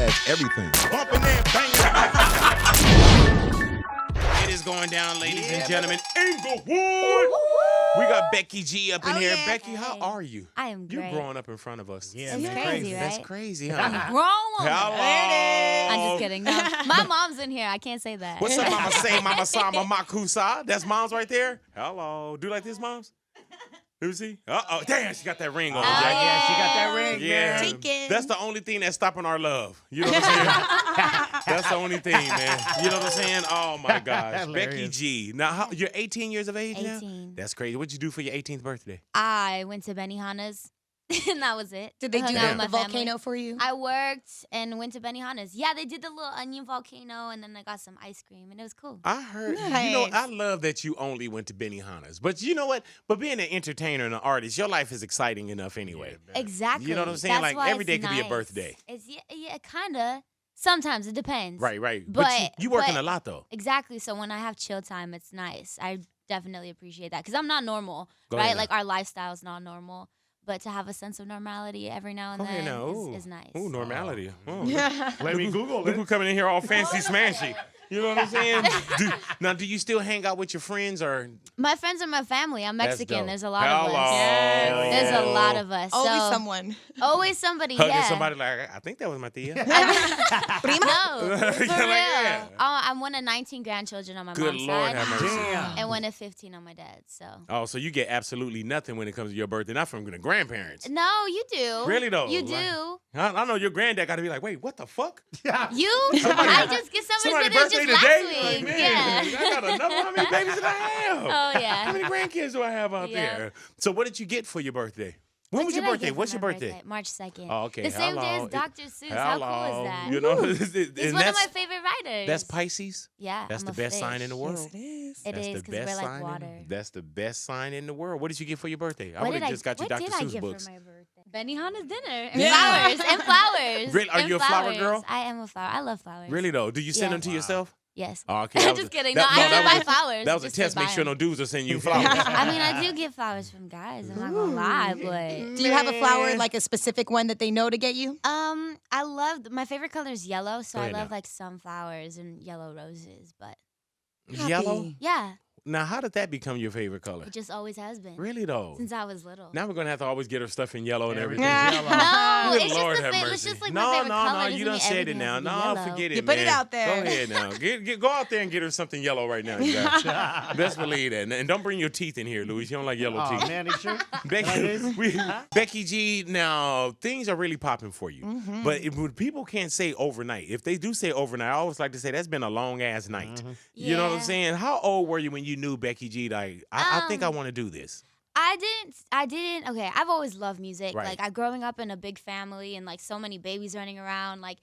has everything. Bumping and banging. It is going down, ladies and gentlemen. Inglewood. We got Becky G up in here. Yeah. Becky, how are you? I am great. You're growing up in front of us. Yeah, It's man. crazy, right? That's crazy, huh? I'm a grown woman. Hello. I'm just kidding. No, my mom's in here. I can't say that. What's up, Mama Say, Mama Sa, Mama Kusa? That's mom's right there. Hello. Do you like this, moms? Let me see. Uh-oh. Damn, she got that ring on. Jackie. Yeah, she got that ring. Yeah. Chicken. That's the only thing that's stopping our love. You know what I'm saying? That's the only thing, man. You know what I'm saying? Oh, my gosh. Becky G. Now, you're 18 years of age now? 18. That's crazy. What'd you do for your 18th birthday? I went to Benihana's, and that was it. Did they Hung do out with the my volcano family. for you? I worked and went to Benihana's. Yeah, they did the little onion volcano, and then I got some ice cream, and it was cool. I heard, Nice. I love that you only went to Benihana's. But you know what? But being an entertainer and an artist, your life is exciting enough anyway. Exactly. You know what I'm saying? That's Like, why every it's day could be a nice. birthday. It's yeah, kind of. Sometimes it depends. Right. But you working a lot, though. Exactly. So when I have chill time, it's nice. I definitely appreciate that because I'm not normal, Go right? ahead Like our lifestyle is not normal. But to have a sense of normality every now and Go ahead then now. Ooh. is nice. Ooh, normality. Oh. Let me Google Look it. who coming in here all fancy smashy. You know what I'm saying? Do you still hang out with your friends or? My friends are my family. I'm That's Mexican. dope. There's a lot of Hello. us. Yes. There's a lot of us. Always so, someone. Always somebody, Hugging yeah. somebody like, I think that was my tia. Prima? No, for You're real. like, yeah. I'm one of 19 grandchildren on my Good mom's Lord side. have mercy. Damn. And one of 15 on my dad's. So. Oh, so you get absolutely nothing when it comes to your birthday, not from the grandparents. No, you do. Really, though? You Like- do. I know your granddad got to be like, wait, what the fuck? You? I just get Somebody's somebody's birthday just today? last Like, week. man, Yeah. I got another. How many babies did I have? Oh, yeah. How many grandkids do I have out Yeah. there? So what did you get for your birthday? When What was your did I birthday? get for What's my your birthday? March 2nd. Oh, okay. The same day Hello. as Dr. Seuss. How cool is that? You know, He's one of my favorite writers. That's Pisces. Yeah, That's I'm the a best fish. sign in the world. Yes, it is. It That's is the because we're best like sign. water. That's the best sign in the world. What did you get for your birthday? I What would did have just got you what Dr. did I Seuss get books. for my birthday? Benihana's dinner and Yeah. flowers and flowers. Really? Are and you a flower flowers. girl? I am a flower. I love flowers. Really though? Do you send Yeah. them to yourself? Yes. Oh, okay. that was Just a- kidding. that- No, I that do buy was a- flowers. That was a just to test. Make buy sure no them. dudes are sending you flowers. I mean, I do get flowers from guys. I'm not gonna lie, but Do you have a flower, like a specific one that they know to get you? I love my favorite color is yellow, so Go I ahead love now. like sunflowers and yellow roses. But Yellow? Happy. yeah, Now, how did that become your favorite color? it just always has been Really though? since I was little. Now we're gonna have to always get her stuff in yellow and everything. Everything's yellow. No, Good it's Lord just, have it's mercy. just like no, my favorite no, color. no, Doesn't you done mean said it everything now. has to be No, yellow. forget it, You put it man. out there. Go ahead now. Go out there and get her something yellow right now. You guys. Best believe that. And don't bring your teeth in here, Louis. You don't like yellow Oh, teeth. man, you sure? Becky G, now things are really popping for you. Mm-hmm. But when people can't say overnight, if they do say overnight, I always like to say that's been a long ass night. Mm-hmm. You know what I'm Yeah. saying? How old were you when you knew Becky G? Like, I think I want to do this. I didn't. Okay, I've always loved music. Right. Like, I growing up in a big family and like so many babies running around. Like,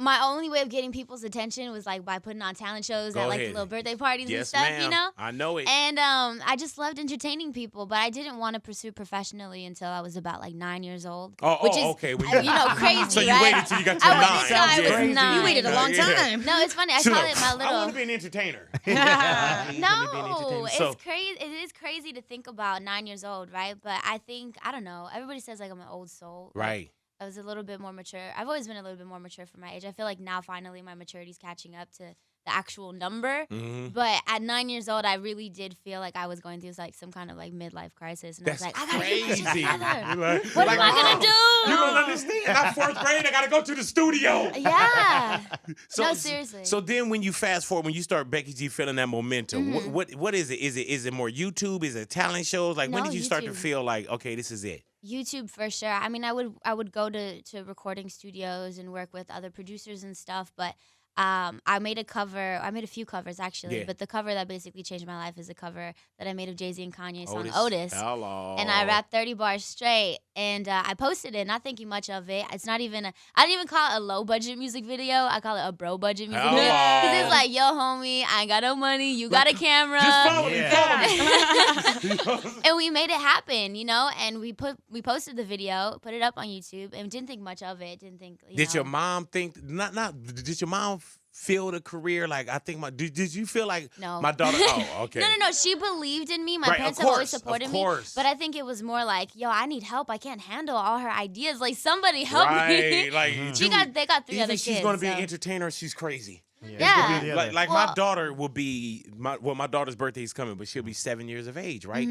my only way of getting people's attention was like by putting on talent shows Go at like ahead. little birthday parties and Yes, stuff. ma'am. You know. I know it. And I just loved entertaining people, but I didn't want to pursue professionally until I was about like 9 years old. which is, okay. When you know, crazy. So you right? waited till you got to I 9. waited till I was Crazy. 9. You waited a long Yeah. time. No, it's funny. I So, call it my I want little. to be an entertainer. No, it's So, crazy. It is crazy to think about 9 years old, right? But I think I don't know. Everybody says like I'm an old soul. Like, right. I was a little bit more mature. I've always been a little bit more mature for my age. I feel like now finally my maturity's catching up to the actual number. Mm-hmm. But at 9 years old, I really did feel like I was going through like some kind of like midlife crisis, and That's I was like, I gotta get my shit crazy. together. Like, What am I gonna do? You don't understand. I'm 4th grade. I got to go to the studio. Yeah. So, No, seriously. So then when you fast forward, when you start Becky G feeling that momentum, Mm-hmm. what is it? Is it more YouTube? Is it talent shows? Like when No, did you start to YouTube. feel like, okay, this is it? YouTube for sure. I mean, I would go to recording studios and work with other producers and stuff, but I made a cover. I made a few covers actually, Yeah. but the cover that basically changed my life is a cover that I made of Jay-Z and Kanye's song Otis. Otis. Hello. And I rapped 30 bars straight, and I posted it, not thinking much of it. It's not even I didn't even call it a low budget music video. I call it a bro budget music video because it's like, yo, homie, I ain't got no money, you got a camera. Just follow me, Yeah. follow me. And we made it happen, you know. And we posted the video, put it up on YouTube, and didn't think much of it. Didn't think. Did your mom think? Not. Did your mom feel the career? Like, I think did you feel like No. my daughter? Oh, okay. No. She believed in me. My Right, parents of have always course, supported of me. course. But I think it was more like, yo, I need help. I can't handle all her ideas. Like, somebody help me. Right, like They got 3 either other kids. she's going to be an so- entertainer or she's crazy. Yeah. Like Well- my daughter will be my daughter's birthday is coming, but she'll be 7 years of age, right?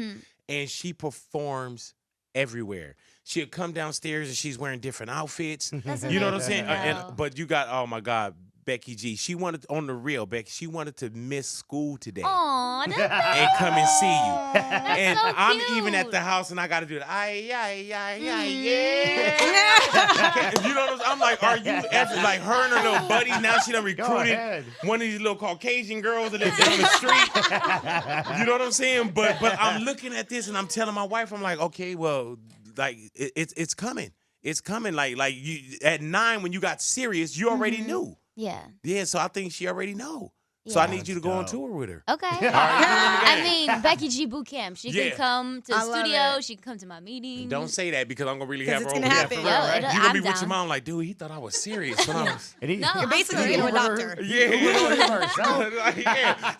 And she performs everywhere. She'll come downstairs and she's wearing different outfits. That's You know what I'm amazing, saying? though. But you got, oh my God, Becky G. She wanted on the real, Becky. She wanted to miss school today Aw, that's and come and see you. That's And so I'm cute. even at the house and I got to do it. Yeah. You know what I'm saying? I'm like, are you ever like her and her little buddies? Now she done recruited ahead. one of these little Caucasian girls that live down the street. You know what I'm saying? But I'm looking at this and I'm telling my wife, I'm like, okay, well, like it's coming. It's coming. Like you at 9 when you got serious, you already knew. Yeah. Yeah, so I think she already know. So I Yeah. need you to go on tour with her. Okay. All right, I mean, Becky G boot camp. She Yeah. can come to the I love studio. it. She can come to my meeting. Don't say that because I'm gonna really 'Cause have her it's over gonna there happen. for real, Yo, right? it'll- You're gonna be I'm with your down. mom like, dude, he thought I was serious when I was. And he, No. You're basically I'm getting a Uber doctor.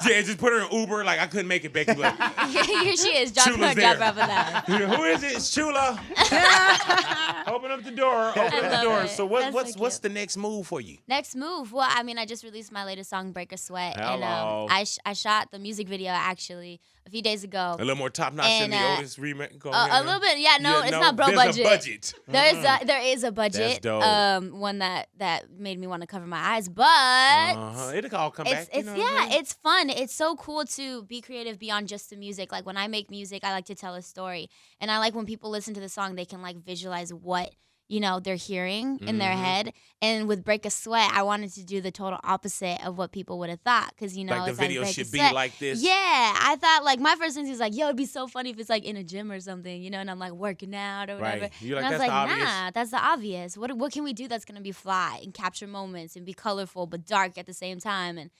Yeah, just put her in Uber. Like I couldn't make it, Becky. Like, Here she is. Drop Chula's her off there. of that. who is it? It's Chula. Open up the door. Open up the love door. it. So That's so what's cute. the next move for you? Next move. Well, I mean, I just released my latest song, "Break a Sweat," and Hello. I shot the music video actually a few days ago. A little more top notch than And, the Otis remake. Go A ahead. little bit, yeah. No, it's not bro there's budget. a budget. There is a budget. That's dope. One that made me want to cover my eyes, but It'll all come back. it's it's fun. It's so cool to be creative beyond just the music. Like when I make music, I like to tell a story, and I like when people listen to the song, they can like visualize what they're hearing in their head. And with "Break a Sweat," I wanted to do the total opposite of what people would have thought, because Like the it's video Break a should be Sweat. like this. Yeah, I thought like my first instinct was like, yo, it'd be so funny if it's like in a gym or something, and I'm like working out or whatever. Right. You're like, and I was that's like, the obvious. nah, that's the obvious. What can we do that's gonna be fly and capture moments and be colorful but dark at the same time? And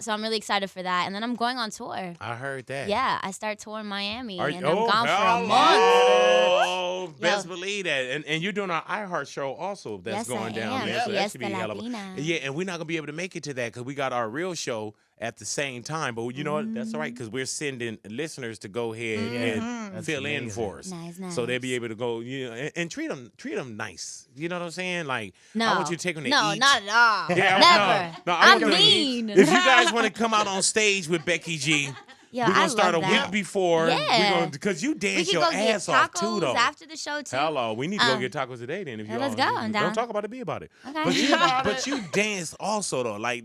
so I'm really excited for that. And then I'm going on tour. I heard that. Yeah, I start touring Miami, Are and you- I'm gone for a hello. month. Oh, best believe that. And you're doing our iHeart show also that's Yes, going I down am. there. So that Fiesta should be a hell of a. Latina. Yeah, and we're not going to be able to make it to that because we got our real show at the same time. But you know what? That's all right because we're sending listeners to go ahead and That's fill in amazing. for us. Nice, So they'll nice. be able to go, and treat them nice. You know what I'm saying? Like, No, I want you to take them to no, eat. not at all. Yeah, Never. No, I I'm want them to mean. eat. If you guys want to come out on stage with Becky G, Yeah, we're I gonna start a love that. week before. Yeah. Because you We dance can your go get ass off too, tacos though. after the show too. Hello, we need to go Um, get tacos today then. If yeah, you let's all- go. I'm Don't down. talk about it, be about it. Okay. But you dance also though. Like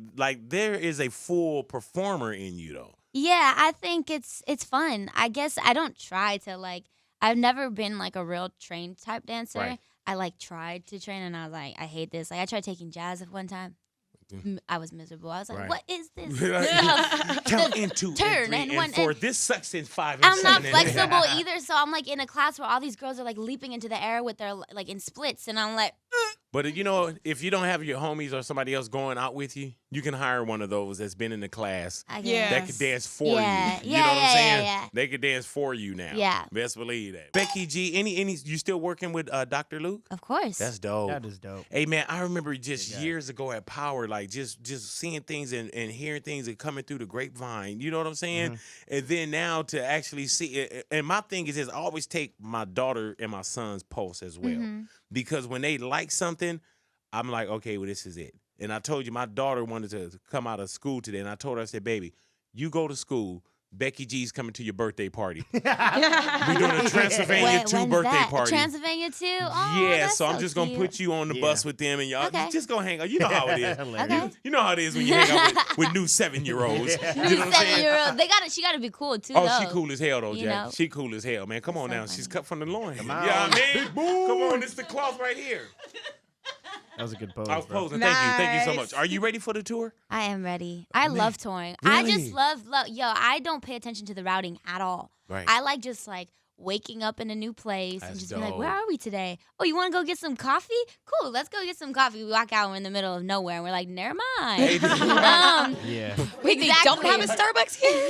there is a full performer in you though. Yeah, I think it's fun. I guess I don't try to like. I've never been like a real trained type dancer. Right. I like tried to train, and I was like, I hate this. Like I tried taking jazz at one time. I was miserable. I was like, Right. what is this? Count into turn and, and one- 4. and- This sucks in 5 and I'm not 7 and- flexible either, so I'm like in a class where all these girls are like leaping into the air with their like in splits, and I'm like, But if you don't have your homies or somebody else going out with you, you can hire one of those that's been in the class I Yeah. that guess. could dance for Yeah. you. You Yeah, know what I'm yeah, saying? yeah. They could dance for you now. Yeah. Best believe that. Becky G, any you still working with Dr. Luke? Of course. That's dope. That is dope. Hey man, I remember just Yeah. years ago at Power, like just seeing things and hearing things and coming through the grapevine. You know what I'm saying? And then now to actually see it. And my thing is I always take my daughter and my son's pulse as well. Because when they like something, I'm like, okay, well, this is it. And I told you my daughter wanted to come out of school today. And I told her, I said, baby, you go to school. Becky G's coming to your birthday party. We're doing a Transylvania 2 When's birthday that? party. Transylvania 2? Oh, Yeah, that's so I'm just gonna cute. put you on the bus with them, and y'all Okay. just go hang out. You know how it is. Okay. You know how it is when you hang out with new 7-year-olds. You know what I'm saying? 7-year-old. She gotta be cool too. Oh, though. she cool as hell though, You Jack. know? She cool as hell, man. Come on so now, funny. she's cut from the loin. Come Yeah, on. I mean, come on, it's the cloth right here. That was a good pose. I was bro. posing. Thank you so Nice. much. Are you ready for the tour? I am ready. I love touring. I Really? just love. Yo, I don't pay attention to the routing at all. Right. I like just like waking up in a new place and That's just be like, dope. where are we today? Oh, you want to go get some coffee? Cool, let's go get some coffee. We walk out, we're in the middle of nowhere, and we're like, never mind. Hey, Yeah. Wait, they don't have a Exactly. Starbucks here?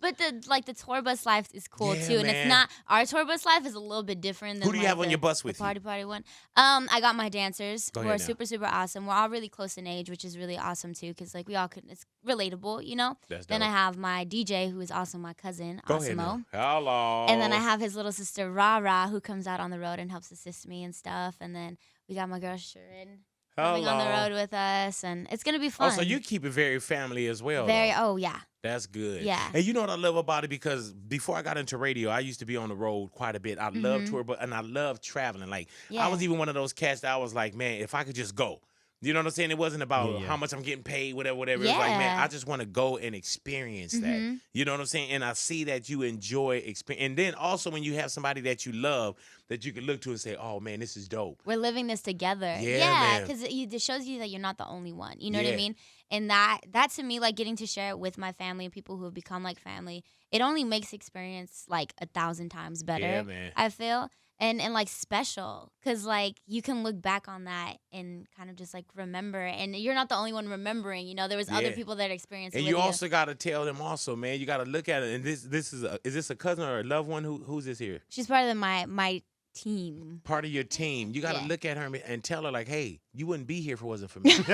But the tour bus life is cool Yeah, too, and man. it's not our tour bus life is a little bit different than Who do you have on the- your bus the with you? party one. I got my dancers Go who ahead are now. super super awesome. We're all really close in age, which is really awesome too, because like we all could. It's relatable, you know. That's Then dope. I have my DJ, who is also my cousin, Go ahead Osimo. now. Hello. And then I have his little sister Rara, who comes out on the road and helps assist me and stuff. And then we got my girl Sharon coming on the Hello. road with us, and it's gonna be Oh, fun. so you keep it very family as well. very though. oh yeah. That's good. Yeah. And you know what I love about it? Because before I got into radio, I used to be on the road quite a bit. I love tour, and I love traveling. Like, I Yeah. was even one of those cats that I was like, man, if I could just go. You know what I'm saying? It wasn't about Yeah. how much I'm getting paid, whatever. It was like, man, Yeah. I just want to go and experience that. You know what I'm saying? And I see that you enjoy experience. And then also when you have somebody that you love that you can look to and say, oh, man, this is dope. We're living this together. Yeah, man. because it shows you that you're not the only one. You know what Yeah. I mean? And that to me, like getting to share it with my family and people who have become like family, it only makes experience like 1,000 times better. Yeah, man. I feel. And like special, because like you can look back on that and kind of just like remember, and you're not the only one remembering. You know, there was other Yeah. people that experienced it And with you also got to tell them also, man, you got to look at it. And this is this a cousin or a loved one? Who's this here? She's part of my team. Part of your team. You got to Yeah. look at her and tell her like, hey, you wouldn't be here if it wasn't for me. No,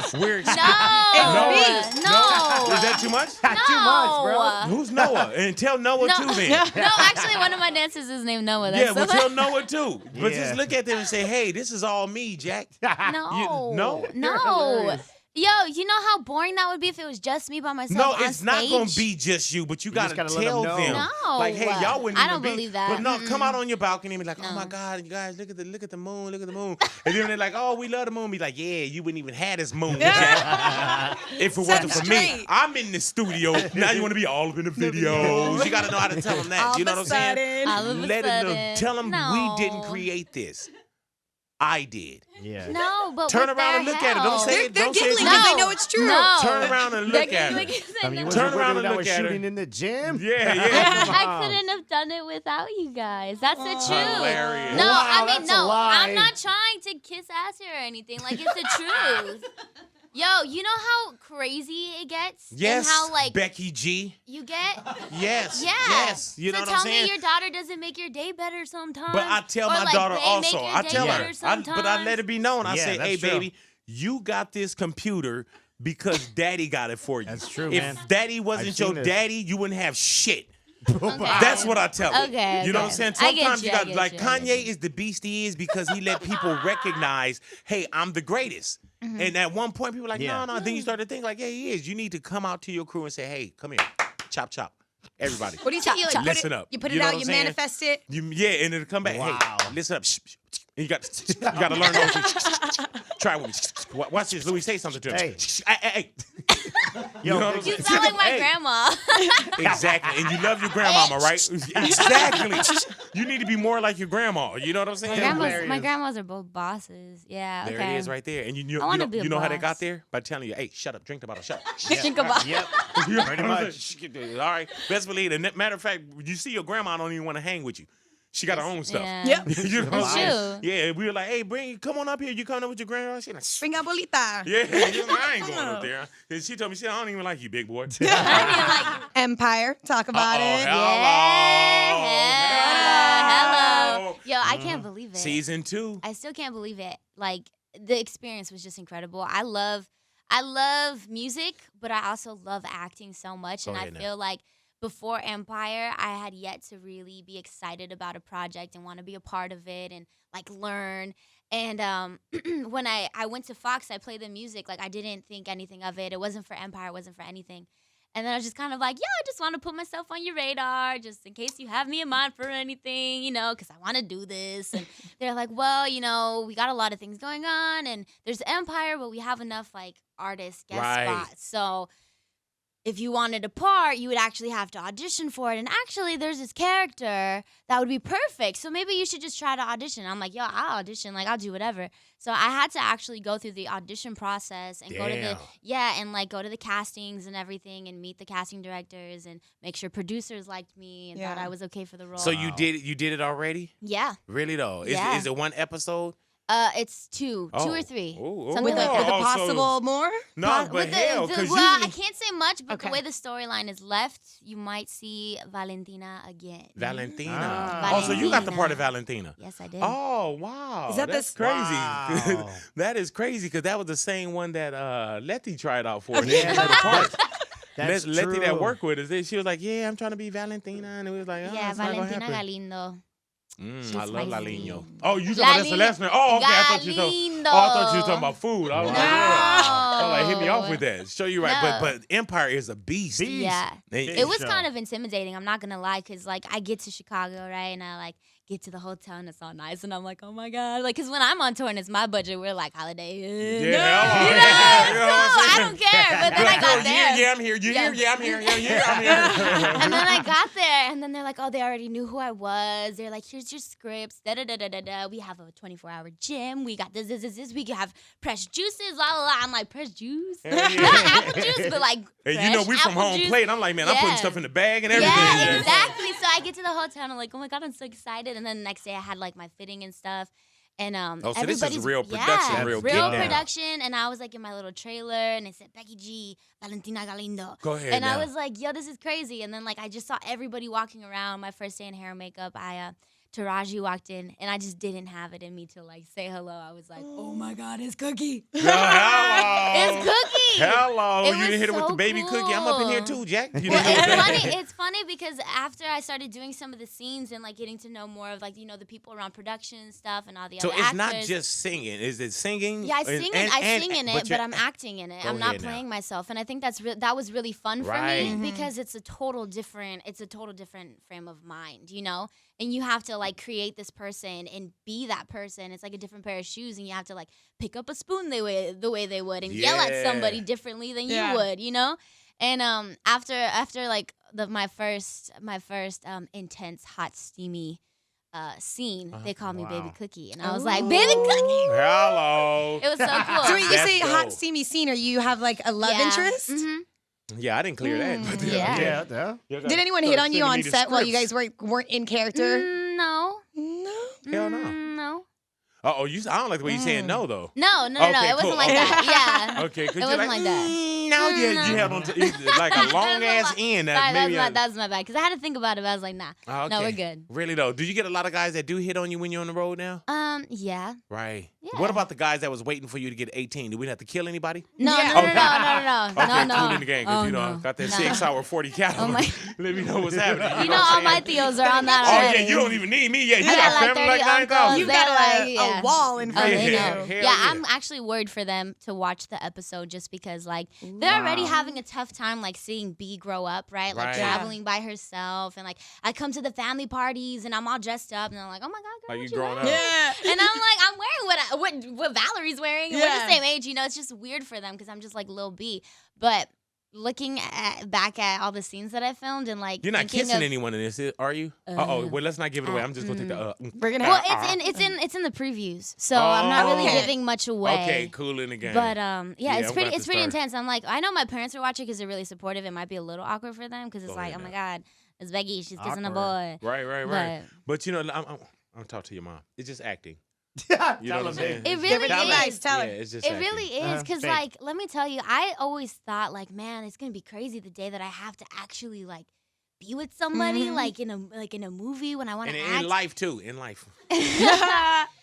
Hilarious. We're no, No. no. Is that too much? Too much, bro. Who's Noah? And tell Noah too then. No, actually, one of my dancers is named Noah. Yeah, That's but so tell Noah too. But Yeah. just look at them and say, hey, this is all me, Jack. no, no? no. hilarious. Yo, you know how boring that would be if it was just me by myself No, on it's not stage? going to be just you, but you got just to gotta let 'em tell know. them. No. Like, hey, y'all wouldn't I even don't be. believe that. But no, come Mm-mm. out on your balcony and be like, oh No. my God, you guys, look at the moon, look at the moon. And then they're like, oh, we love the moon. Be like, yeah, you wouldn't even have this moon, Jack. If it wasn't for me. straight. I'm in the studio. Now you want to be all up in the videos. You got to know how to tell them that. All You know of what a I'm saying? sudden. All of a Let it know. sudden. Tell them we didn't No. create this. I did. Yeah. No, but Turn with around their and look at it. Don't help. say it. They're Don't say giggling it. because No. they know it's true. No. Turn around and look at They're it. giggling I mean, because was Turn it weird around when and I was look at her. shooting in the gym? Yeah, yeah. I couldn't have done it without you guys. That's the truth. Hilarious. No, Wow, I mean that's a no. lie. I'm not trying to kiss ass here or anything. Like it's the truth. Yo, you know how crazy it gets? Yes. And how like Becky G. you get? Yes. Yeah. Yes. You so know what tell I'm saying? me your daughter doesn't make your day better sometimes. But I tell Or, my like, daughter they also. make your I day tell better her. But I sometimes. let it be known. I Yeah, say, that's hey, true. baby, you got this computer because daddy got it for you. That's true, if man. daddy wasn't I've your seen this. daddy, you wouldn't have shit. Okay. That's what I tell her. Okay, You know what I'm okay. saying? I get Sometimes you you, I got get like you, I get Kanye you. is the beast he is because he let people recognize, hey, I'm the greatest. Mm-hmm. And at one point, people were like, Yeah. no. Then you start to think like, yeah, he is. You need to come out to your crew and say, hey, come here, chop, chop, everybody. What do you say? You, like, put Listen it, up. you put You it know out, what you I'm saying? manifest it. Yeah, and it'll come back. Wow. Hey, listen up. And you got to learn those. Try with me. Watch this. Louis, say something to him. Hey. You know Yo, what I'm You saying? sound like my Hey. grandma. Exactly. And you love your grandmama, right? Exactly. You need to be more like your grandma. You know what I'm saying? My Hilarious. grandmas are both bosses. Yeah. There okay. it is right there. And you I wanna know, be a you know how they boss. got there? By telling you, hey, shut up, drink the bottle, shut up. Think about Yep. You know Pretty what I'm much. saying? All right. Best believe it. Matter of fact, you see your grandma don't even want to hang with you. She got her own stuff. Yeah. Yep. You know what I'm It's saying? true. Yeah, we were like, hey, come on up here. You coming up with your grandma? She like, Bring abuelita. yeah, you know, I ain't going up there. And she told me, I don't even like you, big boy. I mean, like, Empire. Talk about Uh-oh, it. hello. Yo, I can't believe it. Season 2. I still can't believe it. Like the experience was just incredible. I love music, but I also love acting so much, Go and I ahead now. feel like before Empire, I had yet to really be excited about a project and want to be a part of it and like learn. And when I went to Fox, I played the music. Like I didn't think anything of it. It wasn't for Empire. It wasn't for anything. And then I was just kind of like, I just want to put myself on your radar just in case you have me in mind for anything, because I want to do this. And they're like, well, we got a lot of things going on and there's Empire, but we have enough like artist guest Right. spots. So if you wanted a part, you would actually have to audition for it. And actually, there's this character that would be perfect. So maybe you should just try to audition. I'm like, I'll audition. Like, I'll do whatever. So I had to actually go through the audition process and go to the castings and everything and meet the casting directors and make sure producers liked me and thought Yeah. I was okay for the role. So you did it already? Yeah. Really though? Yeah. Is it one episode? It's two Oh. or three, Ooh, something With like the, that. with the Oh, so- possible more? No, but With the- hell, the- because well, I usually can't say much, but Okay. the way the storyline is left, you might see Valentina again. Valentina. Ah. Oh, so you got the part of Valentina. Valentina. Yes, I did. Oh wow, Is that that's the- crazy. Wow. That is crazy because that was the same one that Letty tried out for. Okay. Yeah, the part. That's Letty true. that worked with us, she was like, "Yeah, I'm trying to be Valentina," and it was like, "Oh, yeah, it's not gonna Valentina happen." Galindo. She's I love my Laliño. queen. Oh, you talking about that's the last name? Oh, okay. I thought you Galindo. Oh, I thought you were talking about food. I was like, yeah. I was like, hit me off No. with that. Show you right, No. but Empire is a beast. Beast. Yeah. They- Big It was show. kind of intimidating. I'm not gonna lie, cause like I get to Chicago, right, and I like get to the hotel and it's all nice, and I'm like, oh my god, like, cause when I'm on tour and it's my budget, we're like holiday. Yeah, You know, yeah, it's you know what I'm cool. I saying? don't care. But then You're I like, got oh, there. yeah, I'm here. You Yeah. here? Yeah, I'm here. Yeah, yeah, I'm here. And then I got there, and then they're like, oh, they already knew who I was. They're like, here's your scripts. Da da da da da da. We have a 24-hour gym. We got this. We can have pressed juices. La la la. I'm like, pressed juice? Hell yeah. Not apple juice, but like. And you know, we fresh from apple home juice. plate. I'm like, man, I'm putting Yeah. stuff in the bag and everything. Yeah, exactly. So I get to the hotel and I'm like, oh my god, I'm so excited. And then the next day I had like my fitting and stuff. And Oh, so this is everybody's- real production, yeah, real get down. production. And I was like in my little trailer, and it said Becky G, Valentina Galindo. Go ahead And now. I was like, yo, this is crazy. And then like I just saw everybody walking around. My first day in hair and makeup, Taraji walked in, and I just didn't have it in me to like say hello. I was like, oh my god, it's Cookie. Yo, hello. It's Cookie. Hello. It You was didn't hit it with the so baby cookie. I'm up in here cool. too, Jack. You Well, know what I'm it's saying? funny. It's funny because after I started doing some of the scenes and like getting to know more of like the people around production and stuff and all the So other it's actors. not just singing. Is it singing? Yeah, I sing in it, but you're- I'm acting in it. Go I'm not ahead now. playing myself, and I think that was really fun for Right. me because it's a total different frame of mind, you know. And you have to like create this person and be that person. It's like a different pair of shoes, and you have to like pick up a spoon the way they would, and yell at somebody Yeah. differently than Yeah. you would, you know. And after like my first intense hot steamy scene, they called me Baby Wow. Cookie, and I was like, Baby Cookie. Hello. It was so cool. So when you That's say hot, dope. steamy scene, or you have like a love interest? Mhm. Yeah, I didn't clear that. But Yeah. Yeah. Did anyone hit on you on set while you guys weren't in character? No. No. Hell no. No. Oh, I don't like the way you're saying no though. No. Okay, It wasn't cool. like that. Yeah. Okay, because It you're wasn't like that. No, No. you held on to like a long ass end. That Sorry, maybe that's my bad. Because I had to think about it. But I was like, nah. Oh, No, okay. we're good. Really though, do you get a lot of guys that do hit on you when you're on the road now? Yeah. Right. Yeah. What about the guys that was waiting for you to get 18? Do we have to kill anybody? No, Yeah. no, Okay. no. Okay, tune in the game because Oh, you know no. got that No. 6 hour 40 caliber. Oh, my- Let me know what's happening. You know, all my theos are on that Oh already. yeah, you don't even need me. Yeah, you I got got like family like 30 uncles. 9,000. You They're got like, a yeah. wall in front Oh, of they you. know. Hell Yeah, yeah. I'm actually worried for them to watch the episode just because, like, they're already having a tough time, like, seeing B grow up, right? Like, Right. traveling by herself. And, like, I come to the family parties and I'm all dressed up and I'm like, oh my God, girl, Like what you growing wearing? up. Yeah. And I'm like, I'm wearing what Valerie's wearing. And We're Yeah. the same age, you know? It's just weird for them because I'm just like Lil B. But looking back at all the scenes that I filmed and, like, You're not thinking kissing of, anyone in this, are you? Oh, well, let's not give it away. I'm just gonna take the. We're gonna Well, have it's in the previews, so I'm not really Okay. giving much away. Okay, cool in the game. But Yeah, yeah, I'm it's gonna have pretty to start. intense. I'm like, I know my parents are watching because they're really supportive. It might be a little awkward for them because it's Go like, ahead oh my now. God, it's Becky. She's kissing a Awkward. boy. Right. But you know, I'm talk to your mom. It's just acting. Yeah. You know what I'm saying? It It's really just is. acting. Tell her. Yeah, it's just It acting. really is because, Fake. like, let me tell you, I always thought, like, man, it's gonna be crazy the day that I have to actually like be with somebody, like in a movie when I want And to in act. life too. In life.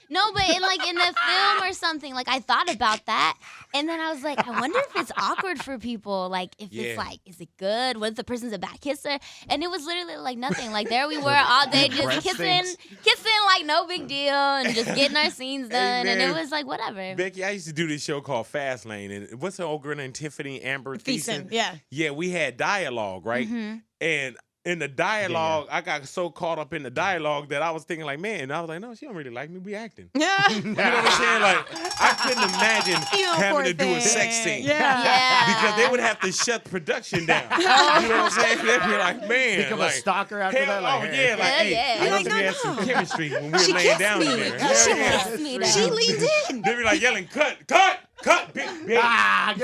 No, but in a film or something. Like I thought about that, and then I was like, I wonder if it's awkward for people. Like if Yeah. it's like, is it good? What if the person's a bad kisser? And it was literally like nothing. Like there we were all day just Breath kissing like no big deal, and just getting our scenes done. And it man. was like whatever. Becky, I used to do this show called Fast Lane, and what's the old girl named Tiffany Amber Thiessen, Thiessen? yeah. Yeah, we had dialogue, right? Mm-hmm. And in the dialogue, I got so caught up in the dialogue that I was thinking like, man, I was like, no, she don't really like me. We acting. Yeah. You know what I'm saying? Like, I couldn't imagine You having poor to do a thing. sex scene. Yeah. Yeah. Because they would have to shut production down. You know what I'm saying? They'd be like, man. Become like, a stalker after hell, that. Like, oh, yeah. Like, Hell hey, yeah. I You're must like, have no, had some no. chemistry when we She were laying kissed down me. together. She Yeah, kissed me yeah. down. She leaned in. They'd be like yelling, cut, cut. Cut, big. Get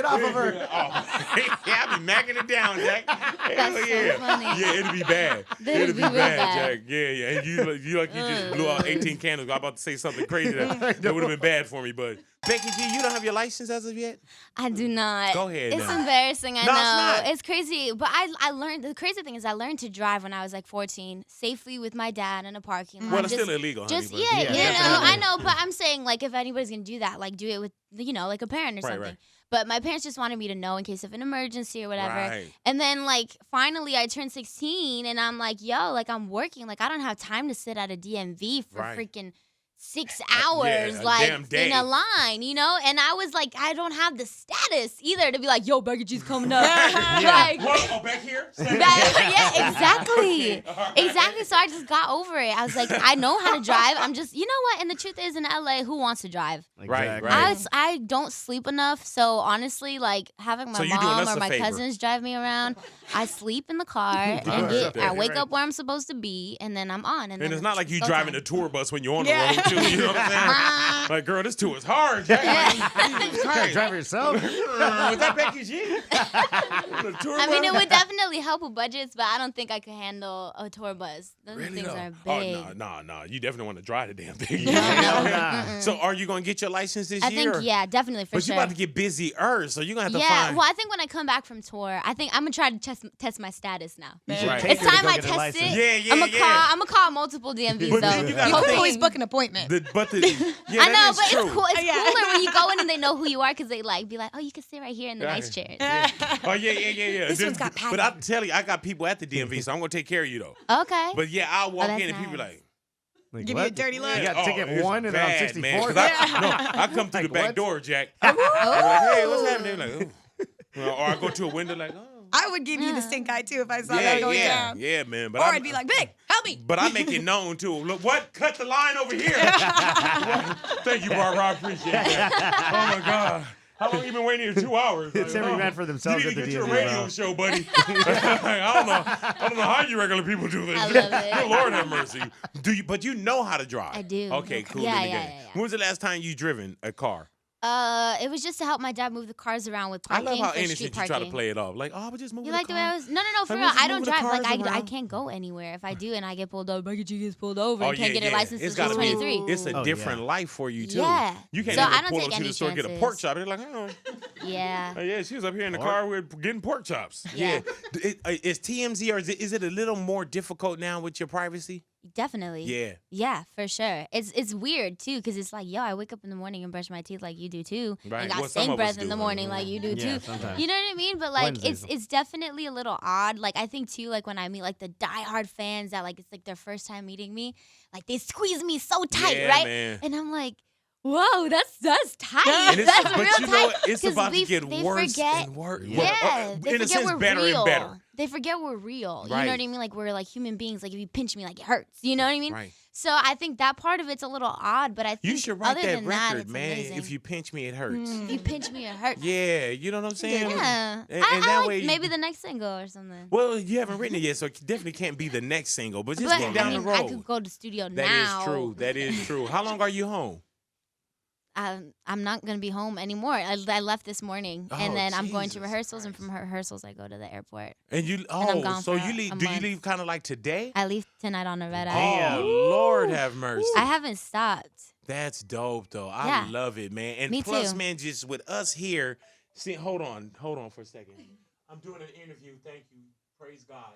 off of her. Oh, yeah, I be macking it down, Jack. Hell so yeah. funny. Yeah, it'll be bad. That'd It'll be be real bad, bad. Jack. Yeah. And you like you just blew out 18 candles. I'm about to say something crazy that would have been bad for me, but Becky G, you don't have your license as of yet? I do not. Go ahead It's now. embarrassing, I No, it's know. not. It's crazy. But I learned, the crazy thing is I learned to drive when I was like 14, safely with my dad in a parking lot. Well, it's still illegal, honey. Just, but- yeah, Yeah, you know, definitely. I know. But I'm saying, like, if anybody's going to do that, like, do it with, you know, like a parent or Right, something. right. But my parents just wanted me to know in case of an emergency or whatever. Right. And then, like, finally I turned 16 and I'm like, yo, like, I'm working. Like, I don't have time to sit at a DMV for Right. freaking 6 yeah, hours, a like, damn day. in a line, you know? And I was like, I don't have the status either to be like, yo, Becky G's coming up. Like, What? Oh, back here? yeah, exactly. Okay, all right. Exactly. So I just got over it. I was like, I know how to drive. I'm just, you know what? And the truth is, in LA, who wants to drive? Right. I don't sleep enough. So honestly, like having So my you're doing mom us or a my favor. cousins drive me around, I sleep in the car Right. and I wake Right. up where I'm supposed to be, and then I'm on. And it's not like you go driving time. a tour bus when you're on Yeah. the road, too. You know what I'm saying? Like, girl, this tour is hard, Jack. Yeah. Jesus You can't Christ. drive yourself. Was that Becky G? On a tour I mean, it bus? would definitely help with budgets, but I don't think I could handle a tour bus. Those Really things though? are big. Oh, no. You definitely want to drive the damn thing. Hell nah. So are you going to get your license this I year? think, yeah, definitely for But sure. you about to get busier, so you're going to have to Yeah, find... well, I think when I come back from tour, I think I'm gonna try to test my status now. You should Right. take It's her to time go I get a test license. it. Yeah, I'm gonna call multiple DMVs But though. then you gotta You could think- always book an appointment. Yeah, I know, that is but true. it's cool. It's Yeah. cooler when you go in and they know who you are because they like be like, oh, you can sit right here in the nice chairs. Oh, yeah. This one's got But I'm telling you, I got people at the DMV, so I'm going to take care of you, though. Okay. But yeah, I'll walk that's in and people nice. like... Like, Give you a what? dirty look. You got Oh, ticket it's 1 and then I'm bad, 64. man, 'cause I come through Like, the back what? door, Jack. They're like, hey, what's Ooh. happening? They're like, oh. Or I go to a window like, oh. I would give you the stink eye too if I saw that going down. Yeah, man. But Or I'm- I'd be like, Big, help me. But I make it known too. Look, what? Cut the line over here. Thank you, Barbara. I appreciate that. Oh my God. How long you been waiting here? 2 hours. It's every man for themselves You at need the to get DMV, your radio bro. show, buddy. I don't know how you regular people do this. I love it. Good Lord have mercy. But you know how to drive. I do. Okay, cool. Yeah, Then yeah, again. yeah, yeah. When was the last time you driven a car? It was just to help my dad move the cars around with I parking love how for street innocent you parking. try to play it off. Like, oh, but just move You the like the way car. I was? No, for Like, real. we're just I don't moving the drive. Like cars I around. can't go anywhere. If I do and I get pulled over, Becky G gets pulled over Oh, and can't yeah, get a yeah. license It's until gotta she's be. 23. It's a Oh, different yeah. life for you too. Yeah. You can't So even I don't pull take up to any the store and get a chances. pork chop. They're like, oh. Yeah. Oh, yeah, she was up here in the Pork? car with getting pork chops. Yeah. Is TMZ or is it a little more difficult now with your privacy? Definitely. Yeah. Yeah, for sure. It's weird too, because it's like, yo, I wake up in the morning and brush my teeth like you do too. Right. And got Well, some stink of us breath in the do. morning like you do Yeah, too. sometimes. You know what I mean? But like Wednesdays. it's definitely a little odd. Like I think too, like when I meet like the diehard fans that like it's like their first time meeting me, like they squeeze me so tight, Yeah, right? man. And I'm like, whoa, that's tight. And it's, That's but real you know tight. what? It's 'Cause about to they get worse forget, and worse. Yeah, they in a forget sense, we're better real. and better. They forget we're real. You Right. know what I mean? Like we're like human beings. Like if you pinch me, like it hurts. You know what I mean? Right. So I think that part of it's a little odd, but I think You should write other that than that, record, it's man. amazing. If you pinch me, it hurts. If you pinch me, it hurts. Yeah, you know what I'm saying? Yeah. And I that like way, maybe the next single or something. Well, you haven't written it yet, so it definitely can't be the next single. But just But get down I mean, the road. I could go to the studio That now. is true. That is true. How long are you home? I'm not gonna be home anymore. I left this morning, Oh, and then I'm going to Jesus rehearsals, and Christ. from rehearsals I go to the airport. And you I'm gone so for you a leave? Do you month. leave kind of like today? I leave tonight on a red eye. Oh Lord, have mercy. I haven't stopped. That's dope, though. I Yeah. love it, man. And Me plus, too. man, just with us here. See, hold on for a second. I'm doing an interview. Thank you. Praise God.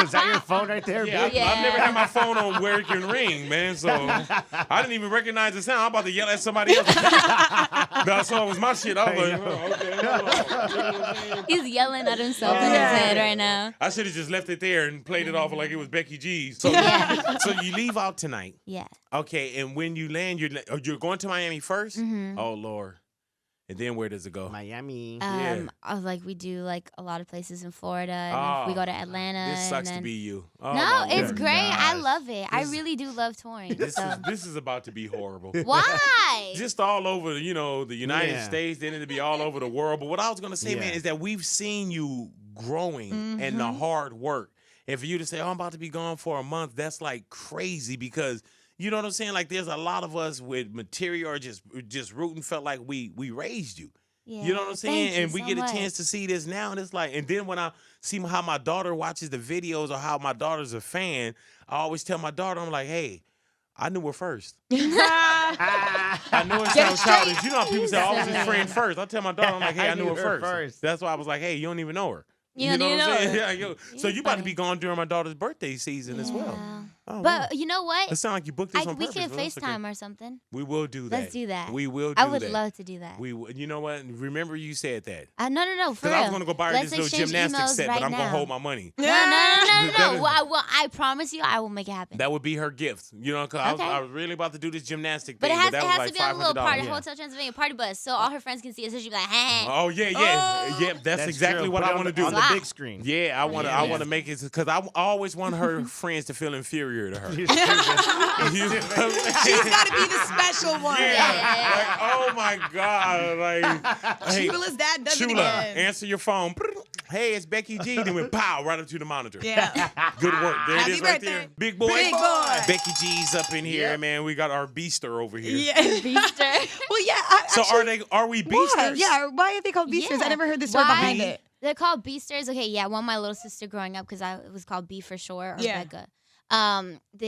Is that your phone right there? Yeah, Big? I've never had my phone on where it can ring, man. So I didn't even recognize the sound. I'm about to yell at somebody else. But I saw it was my shit. I was like, oh, okay. Hold on. You know what I'm saying? He's yelling at himself in his head right now. I should have just left it there and played it off like it was Becky G. So, Yeah. so you leave out tonight. Yeah. Okay, and when you land, you're going to Miami 1st? Mhm. Oh, Lord. And then where does it go? Miami. Yeah. I was like we do like a lot of places in Florida, and Oh, then we go to Atlanta. This sucks and to then... be you. Oh, No, my it's Lord. great. I gosh. love it. I This- really do love touring. This so. is about to be horrible. Why? Just all over, the United Yeah. States, then it'll be all over the world. But what I was gonna say, man, Yeah. is that we've seen you growing and the hard work. And for you to say, "Oh, I'm about to be gone for a month," that's like crazy because You know what I'm saying? Like there's a lot of us with material or just rooting felt like we raised you. Yeah, You know what I'm saying? thank you And we so get a much. chance to see this now, and it's like, and then when I see how my daughter watches the videos or how my daughter's a fan, I always tell my daughter, I'm like, hey, I knew her first. I knew her sounds childish. You know how people say, always his friend first. I tell my daughter, I'm like, hey, I knew her first. That's why I was like, hey, you don't even know her. You know what I'm saying? her. Yeah, yo. So you about to be gone during my daughter's birthday season as well. Oh, But you know what? It sounds like you booked this on we purpose. can Well, that's FaceTime okay. or something. We will do that. Let's do that. We will do that. I would love to do that. You know what? Remember you said that. No, for Because real. I was going to go buy her Let's this little exchange gymnastics emails set, right but I'm going to now. hold my money. No. Well, I promise you, I will make it happen. That would be her gift. You know, because Okay. I was really about to do this gymnastic But thing, it has, but that it was has like to be on a little $500. party, Hotel Transylvania party bus, so all her friends can see it. So she'd be like, hey. Oh, yeah. That's exactly true. what Put I it want to do. on the Wow. big screen. Yeah, I want to make it because I always want her friends to feel inferior to her. You're stupid. You know what I'm saying? She's got to be the special one. Yeah. Like, oh my God. Like, hey, Chula's dad does it Chula, again. answer your phone. Hey, it's Becky G. Then went pow right up to the monitor. Yeah. Good work. There Happy it is right birthday. there. Big boy. Big boy. Becky G's up in here, Yep. man. We got our beaster over here. Yeah. Beaster. Well, yeah. So Actually, are we why? beasters? Yeah. Why are they called beasters? Yeah. I never heard the story Why? behind it. They're called Beasters. Okay, yeah. One of my little sister growing up, because it was called B for short, or Yeah. Becca.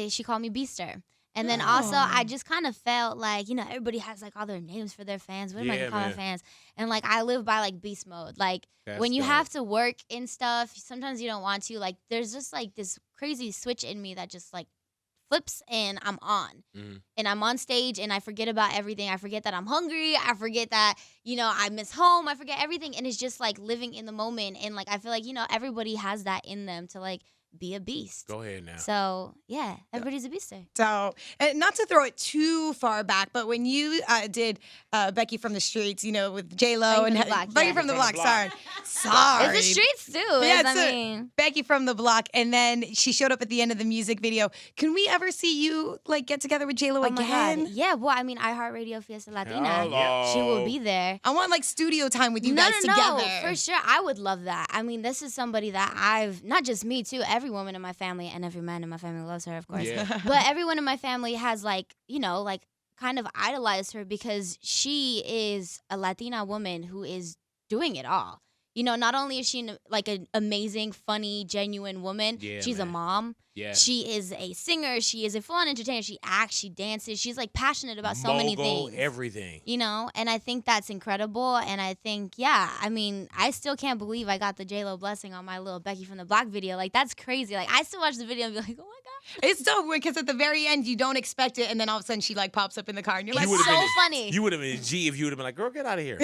She called me Beaster. And then also, I just kind of felt like, everybody has like all their names for their fans. What am I Yeah, gonna call my man. fans? And like, I live by like beast mode. Like That's when you dope. have to work and stuff, sometimes you don't want to. Like, there's just like this crazy switch in me that just like flips and I'm on. Mhm. And I'm on stage and I forget about everything. I forget that I'm hungry. I forget that, I miss home. I forget everything. And it's just like living in the moment. And like, I feel like, everybody has that in them to like be a beast. Go ahead now. So yeah, everybody's a beaster. So, and not to throw it too far back, but when you did Becky from the Streets, with J Lo Becky and from the Block, Becky yeah. from the From the Block, Block. sorry, It's the streets too. Yeah, I it's a- mean, Becky from the Block, and then she showed up at the end of the music video. Can we ever see you like get together with J Lo oh my again? God. Yeah, well, I mean, iHeartRadio Fiesta Latina. Hello. She will be there. I want like studio time with you no, guys no, together. for sure. I would love that. I mean, this is somebody that not just me too, every woman in my family and every man in my family loves her, of course. Yeah. But everyone in my family has like, kind of idolized her because she is a Latina woman who is doing it all. Not only is she like an amazing, funny, genuine woman, Yeah, she's man. a mom. Yeah. She is a singer. She is a full-on entertainer. She acts. She dances. She's like passionate about so many Mogul, things. everything. And I think that's incredible. And I think, I still can't believe I got the J-Lo blessing on my little Becky from the Block video. Like, that's crazy. Like, I still watch the video and be like, oh my God. It's so weird because at the very end you don't expect it, and then all of a sudden she like pops up in the car, and you're like, You would've so been- funny. You would have been a G if you would have been like, girl, get out of here.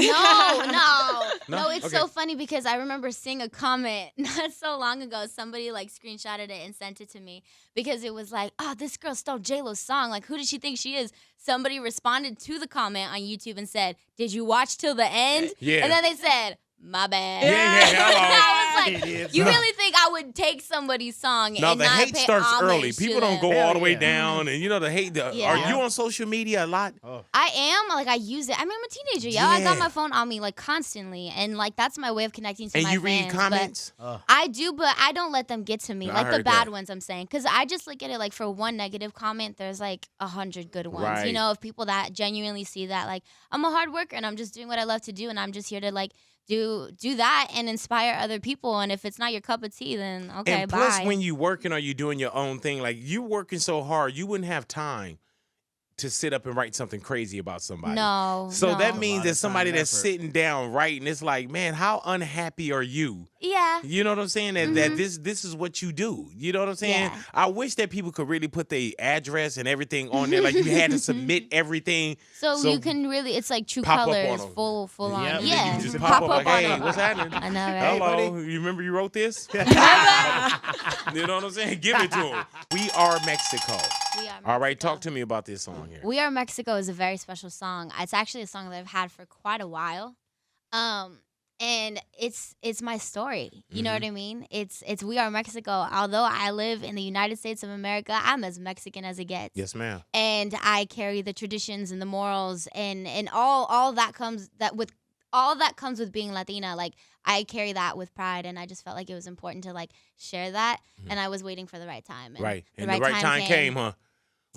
No, it's Okay. so funny because I remember seeing a comment not so long ago. Somebody like screenshotted it and sent it to me because it was like, oh, this girl stole J-Lo's song. Like, who does she think she is? Somebody responded to the comment on YouTube and said, did you watch till the end? Yeah. And then they said, my bad. Yeah, hello. I was like, Idiots. you really think I would take somebody's song No, and the not hate pay starts homage early. to People don't them? go all the Hell way yeah. down, and the hate. Yeah. Are you on social media a lot? I am. Like, I use it. I mean, I'm a teenager, yo. I got Yeah. my phone on me, like, constantly. And, like, that's my way of connecting to And my you read fans. But comments? I do, but I don't let them get to me. I Like, the heard bad that. ones, I'm saying. Because I just look at it, like, for one negative comment, there's, like, 100 good ones. Right. Of people that genuinely see that, like, I'm a hard worker, and I'm just doing what I love to do, and I'm just here to, like, do that and inspire other people. And if it's not your cup of tea, then okay, And plus, bye. when you working or you doing your own thing, like you working so hard, you wouldn't have time to sit up and write something crazy about somebody. No. So no. that A means lot that of somebody time and that's effort. sitting down writing, it's like, man, how unhappy are you? Yeah. You know what I'm saying? That this is what you do. You know what I'm saying? Yeah. I wish that people could really put their address and everything on there. Like you had to submit everything. So, So you can really, it's like true pop up on colors, 'em. full Yeah, on. and then Yeah. You just Pop pop up like, on hey, 'em. what's happening? I know, right? Hello, you remember you wrote this? You know what I'm saying? Give it to them. We are Mexico. We are All right, Mexico. talk to me about this song here. We Are Mexico is a very special song. It's actually a song that I've had for quite a while. And it's my story. You know what I mean? It's We Are Mexico. Although I live in the United States of America, I'm as Mexican as it gets. Yes, ma'am. And I carry the traditions and the morals and all that comes with being Latina. Like, I carry that with pride, and I just felt like it was important to like share that. And I was waiting for the right time. And Right. And the right time came, huh?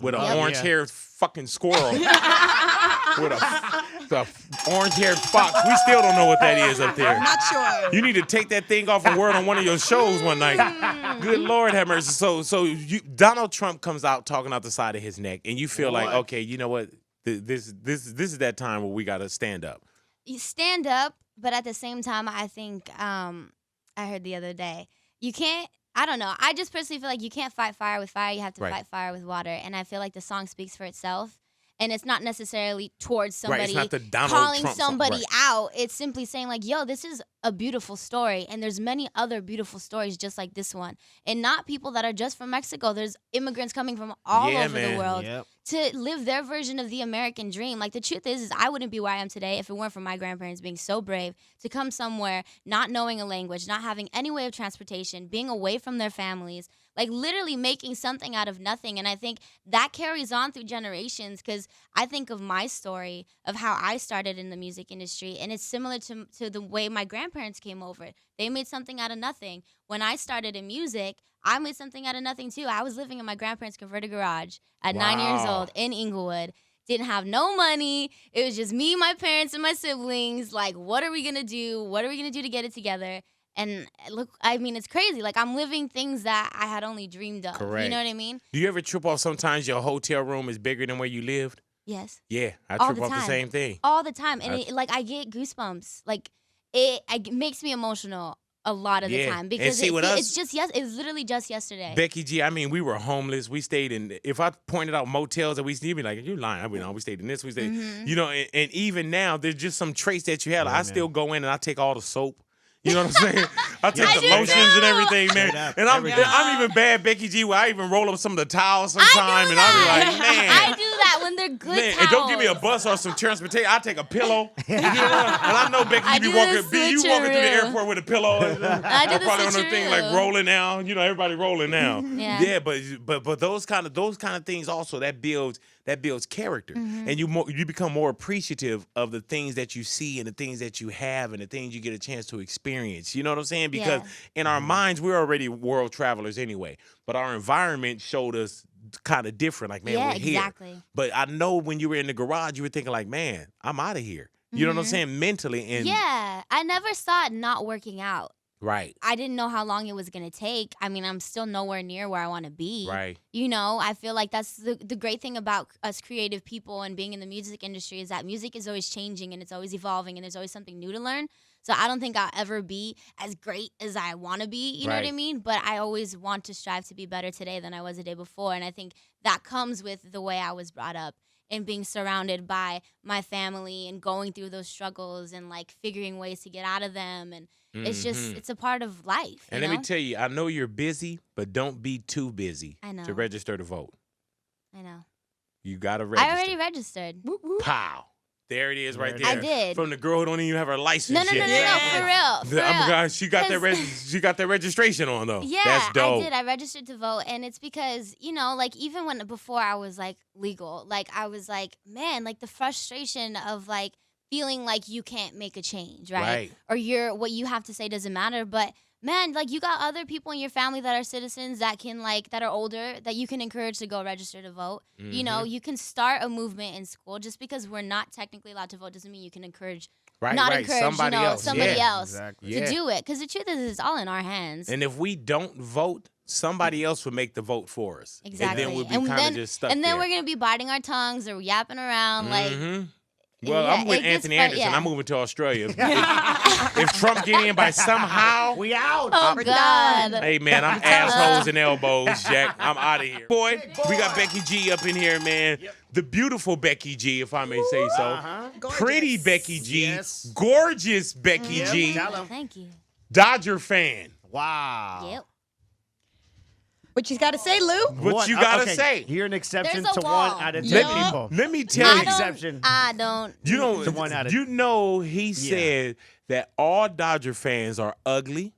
with an Yep. orange haired fucking squirrel. With a orange haired fox. We still don't know what that is up there. Not sure. You need to take that thing off and wear it on one of your shows one night. Good Lord have mercy. So Donald Trump comes out talking out the side of his neck, and you feel like, okay, you know what? This is that time where we got to stand up. You stand up, but at the same time, I think I heard the other day, you can't. I don't know. I just personally feel like you can't fight fire with fire. You have to fight fire with water. And I feel like the song speaks for itself. And it's not necessarily towards somebody It's not the Donald calling Trump song. somebody out. It's simply saying like, yo, this is a beautiful story. And there's many other beautiful stories just like this one. And not people that are just from Mexico. There's immigrants coming from all over the world to live their version of the American dream. Like the truth is I wouldn't be where I am today if it weren't for my grandparents being so brave to come somewhere, not knowing a language, not having any way of transportation, being away from their families, like literally making something out of nothing. And I think that carries on through generations because I think of my story of how I started in the music industry, and it's similar to the way my grandparents came over. They made something out of nothing. When I started in music, I made something out of nothing too. I was living in my grandparents' converted garage at 9 years old in Inglewood. Didn't have no money. It was just me, my parents, and my siblings. Like, what are we going to do? What are we going to do to get it together? And look, I mean, it's crazy. Like, I'm living things that I had only dreamed of. Correct. You know what I mean? Do you ever trip off sometimes your hotel room is bigger than where you lived? Yes. Yeah, I All trip the off the time. same thing. All the time. And I get goosebumps. Like, it makes me emotional a lot of the time because see, it's literally just yesterday. Becky G, I mean, we were homeless. We stayed in, if I pointed out motels that we stayed, you'd be like, you're lying. I mean, we stayed in this, we stayed, you know, and even now, there's just some traits that you have. Like, I still go in and I take all the soap. You know what I'm saying? I take the lotions and everything, man. And I'm even bad, Becky G, where I even roll up some of the towels sometime, and I'll be like, man. I do that when they're good towels. And don't give me a bus or some transportation. I take a pillow. You know, and I know Becky, you walking through the airport with a pillow. I do the probably on the thing like switcheroo. rolling now. You know, everybody rolling now. Yeah. But those kind of things also that builds character, and you become more appreciative of the things that you see and the things that you have and the things you get a chance to experience. You know what I'm saying? Because in our minds, we're already world travelers anyway, but our environment showed us kind of different. Like, man, we're here. Exactly. But I know when you were in the garage, you were thinking like, man, I'm out of here. You know what I'm saying? Mentally. And yeah, I never saw it not working out. Right. I didn't know how long it was going to take. I mean, I'm still nowhere near where I want to be. Right. You know, I feel like that's the great thing about us creative people and being in the music industry is that music is always changing and it's always evolving and there's always something new to learn. So I don't think I'll ever be as great as I want to be, you know what I mean? But I always want to strive to be better today than I was the day before. And I think that comes with the way I was brought up and being surrounded by my family and going through those struggles and like figuring ways to get out of them. And it's just, it's a part of life. And let me tell you, I know you're busy, but don't be too busy to register to vote. I know. You got to register. I already registered. Pow. There it is right there. I did. From the girl who don't even have her license No, yet. for real. She got that registration on though. Yeah, that's dope. I did. I registered to vote, and it's because, you know, like even before I was like legal, like I was like, man, like the frustration of like feeling like you can't make a change, right? Or what you have to say doesn't matter, but man, like you got other people in your family that are citizens that can that are older that you can encourage to go register to vote. You know, you can start a movement in school. Just because we're not technically allowed to vote doesn't mean you can encourage somebody else to do it. Because the truth is, it's all in our hands. And if we don't vote, somebody else will make the vote for us. Exactly. And then we'll be kind of just stuck And then there. we're gonna be biting our tongues or yapping around like. Well, I'm with Anthony Anderson. I'm moving to Australia. If Trump get in by somehow, we out. Oh, God. Hey, man, I'm assholes and elbows, Jack. I'm out of here. Boy, we got Becky G up in here, man. The beautiful Becky G, if I may say so. Pretty Becky G. Gorgeous Becky G. Thank you. Dodger fan. Wow. Yep. What you got to say, Lou? What you got to say? You're an exception There's a to wall. 1 out of 10 Yup. people. Let me tell you. Exception. I don't. You know, To 1 out of he said that all Dodger fans are ugly.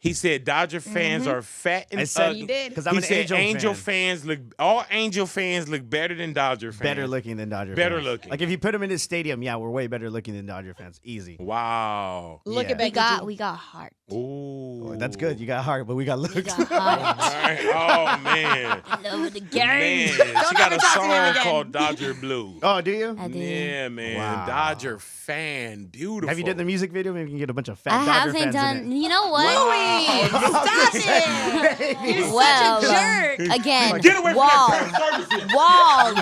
He said Dodger fans are fat and I said ugly. You did. because I'm He an said Angel fan. fans look. All Angel fans look better than Dodger fans. Better looking than Dodger Better fans. looking. Like if you put them in this stadium, yeah, we're way better looking than Dodger fans. Easy. Wow. Look Yeah. at Becky G. We got heart. Ooh. Oh, that's good. You got heart, but we got looks. We got heart. All right. Oh man. Love the Man, game. she got ever a talk to him song again. called Dodger Blue. Oh, do you? I did. Yeah, man. Wow. Dodger fan. Beautiful. Have you done the music video? Maybe we can get a bunch of fat I Dodger haven't fans in done. it. You know what? Louis, stop it. You're Well, such a jerk. Again, Get away from wall, the craft services. wall.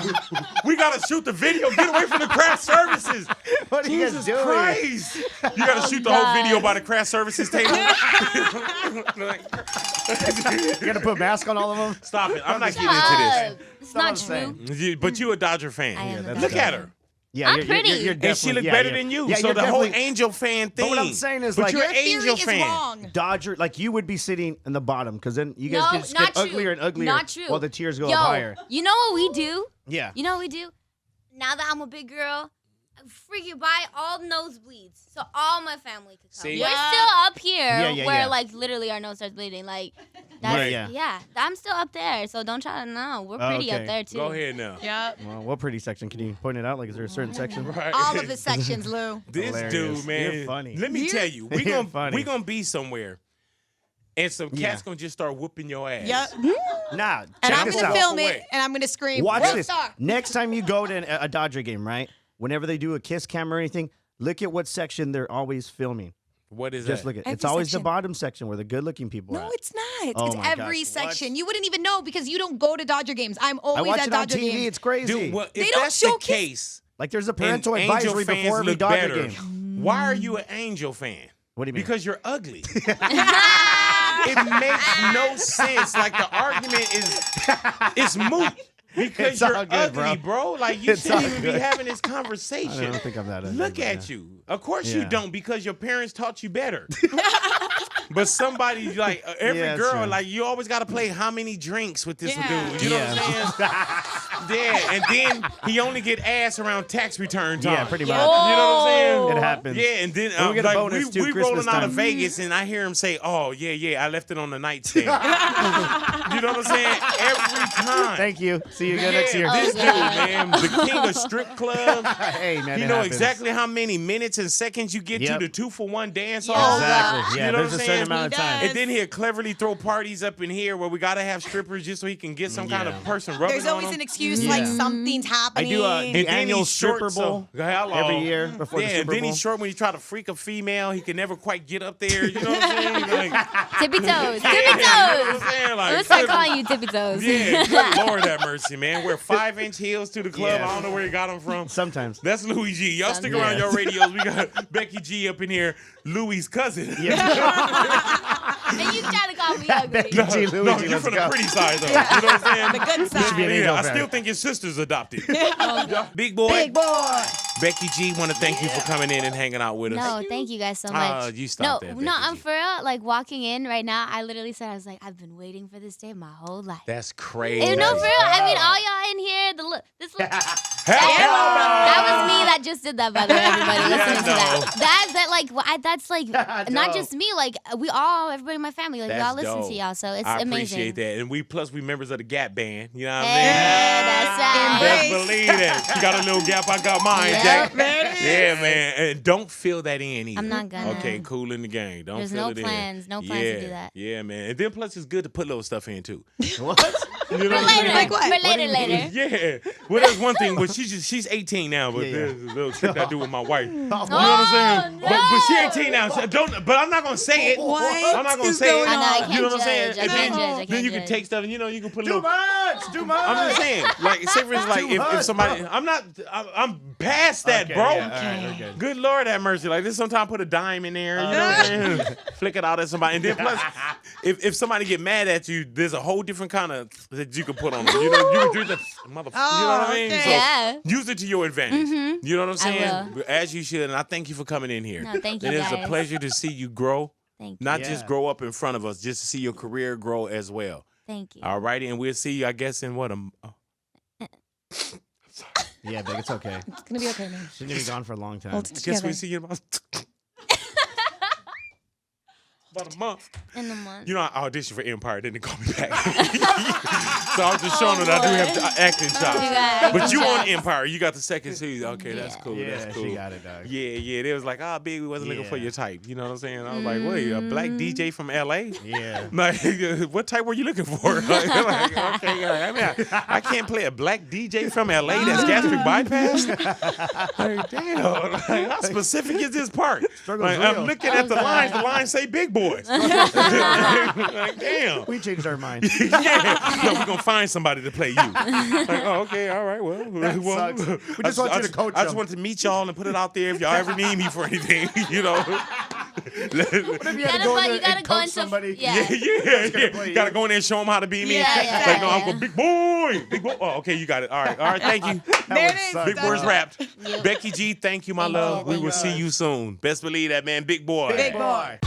We gotta shoot the video. Get away from the craft services. What are you guys Jesus doing? Christ. You gotta shoot the whole God. video by the craft services table. You gotta put a mask on all of them? Stop it. I'm not getting into It's That's what I'm not saying. true. But you a Dodger fan. I am a that's Look Dodger at fan. her. Yeah, I'm you're pretty. You're And she look better than you. Yeah, so you're the whole definitely- Angel fan thing. But what I'm saying is, but like, you're Your an theory Angel is fan. wrong. Dodger, like you would be sitting in the bottom because then you guys No, just not get true. uglier and uglier Not true. while the tiers go Yo, up higher. you know what we do? Yeah. You know what we do? Now that I'm a big girl, I freaking buy all nosebleeds so all my family could come. See? We're Yeah. still up here Yeah, where yeah. like literally our nose starts bleeding. Like that's Right. yeah. I'm still up there, so don't try to know. We're pretty Okay. up there too. Go ahead now. Yep. Well, what pretty section? Can you point it out? Like, is there a certain section? Right. All of the sections, Lou. This Hilarious. dude, man. You're funny. Let me You- tell you, we You're gonna funny. be somewhere, and some cats Yeah. gonna just start whooping your ass. Yep. Nah, And check I'm this gonna out. film Walk it away. and I'm gonna scream. Watch "Real this. star." Next time you go to a Dodger game, right? Whenever they do a kiss cam or anything, look at what section they're always filming. What is Just that? look at Every it's always section. the bottom section where the good-looking people are. No, it's not. Oh it's my every gosh, section. what? You wouldn't even know because you don't go to Dodger games. I'm I always watch at it on Dodger TV. games. It's crazy. Dude, well, They if don't that's the showcase- case, Like there's a and parental Angel advisory fans before every look Dodger better, game. why are you an Angel fan? What do you mean? Because you're ugly. It makes no sense. Like the argument is moot. Because It's you're all good, ugly, bro. Like you It's shouldn't all even be good. having this I conversation. don't think I'm that ugly, Look but at yeah. you. Of course you Yeah. don't, because your parents taught you better. But somebody like every Yeah, that's girl, true. like you always got to play how many drinks with this Yeah. dude. You know what I'm saying? Yeah, and then he only get ass around tax return time. Yeah, pretty much. You know what I'm saying? It happens. Yeah, and then When we get a like, bonus, too, we Christmas rolling out of time. Vegas, and I hear him say, "Oh yeah, I left it on the nightstand." You know what I'm saying? Every time. Thank you. See you again next year. Oh, This dude, God. man, the king of strip clubs. Hey man, You it know happens. exactly how many minutes and seconds you get Yep. to the 2-for-1 dance Yeah. hall. Exactly. Yeah, You know there's what a I'm certain saying? amount of He time. does. And then he'll cleverly throw parties up in here where we gotta have strippers just so he can get some kind of Yeah. person rubbing There's always on an him. excuse Yeah. like something's I happening. do And the then annual he's short, Super Bowl so- hello. every year before Yeah, the and Super then Bowl. he's short when you try to freak a female. He can never quite get up there. You know what I'm saying? Like, Tippy toes. yeah, Tippy you know what I'm toes. saying? Like, Let's start good- calling you tippy toes. Yeah, good Lord have mercy, man. Wear 5-inch heels to the club. Yeah. I don't know where he got them from. Sometimes. That's Louis G. Y'all stick Sometimes. around your radios. We got Becky G up in here, Louis' cousin. And you try to call me ugly. Becky G, Louis No, G, you're let's from go. the pretty side, though. You know what I'm saying? The good Should side. be an Angel Yeah, I fan. still think your sister's adopted. Big boy, Big boy. Becky G, want to thank you for coming in and hanging out with us. No, thank you guys so much. You stop that, no, Becky I'm G. for real. Like walking in right now, I literally said, I was like, I've been waiting for this day my whole life. That's crazy. And no, for real. I mean, all y'all in here, this look. Hell That was me that just did that, by the way, everybody. Listening to no. that. Like, that's like, not Dope. just me. Like, everybody in my family, like, That's y'all listen dope. to y'all. So it's I amazing. appreciate that. And we members of the Gap Band. You know what I mean? Yeah, that's Best Embrace. believe that. You got a little gap, I got mine, Yep. Jack. There it is. Yeah, man. And don't fill that in either. I'm not gonna. Okay, cool in the game. Don't There's fill no it plans. in. No plans to do that. Yeah, man. And then plus it's good to put little stuff in too. What? You know For what I'm later. saying? Like what? For later. Yeah. Well, that's one thing. Well, she's 18 now, but Yeah, yeah. there's a little trick I do with my wife. You know what Oh, I'm saying? no. But she 18 now. So but I'm not gonna say it. What I'm not gonna is say it. going I know, I on? can't You know what I'm saying? judge. I And can't then, judge. I then can't you can judge. take stuff and you can put a Too little. much. Too much. I'm just saying, like, say for instance, like Too if much, somebody, bro. I'm past that, Okay, bro. yeah, all right, we're good. Good Lord have mercy. Like this, sometimes put a dime in there, you know what I'm saying? Flick it out at somebody, and then plus, if somebody get mad at you, there's a whole different kind of that you can put on them. You know, you can do the motherfucker. You know what I mean? okay. So Yeah. use it to your advantage. You know what I'm saying? will. As you should, and I thank you for coming in here. No, thank you, It is a guys. pleasure to see you grow. Thank you. Not Yeah. just grow up in front of us, just to see your career grow as well. Thank you. All righty, and we'll see you, I guess, in what Yeah, big. It's okay. It's gonna be okay, man. She's gonna be gone for a long time. Hold it I guess together. we'll see you in about. About a month. In the month. You know, I auditioned for Empire, then they called me back. So I was just showing that I do have acting chops. But you on Empire, you got the second season. Okay, that's cool. Yeah, that's cool. she got it, dog. Yeah. They was like, big, we wasn't looking for your type. You know what I'm saying? I was like, wait, a black DJ from LA? Yeah. Like, what type were you looking for? Like, okay, I mean, I can't play a black DJ from LA that's gastric bypass. Like, damn, like, how specific is this part? Like, I'm looking at the lines. The lines say big boys. Like, damn. We changed our mind. Yeah. No, we're gonna find somebody to play you. Like, oh, okay, all right, well, sucks. We just want you to coach I just them. wanted to meet y'all and put it out there if y'all ever need me for anything, you know. What if you had to go in there and coach somebody? Yeah. Gotta go in there and show them how to be me. Yeah, Like, no, I'm going, big boy. Oh, okay, you got it. All right, thank you. There it is. Big Boys Wrapped. Yeah. Becky G, thank you, my love. We will see you soon. Best believe that, man. Big boy. Big boy.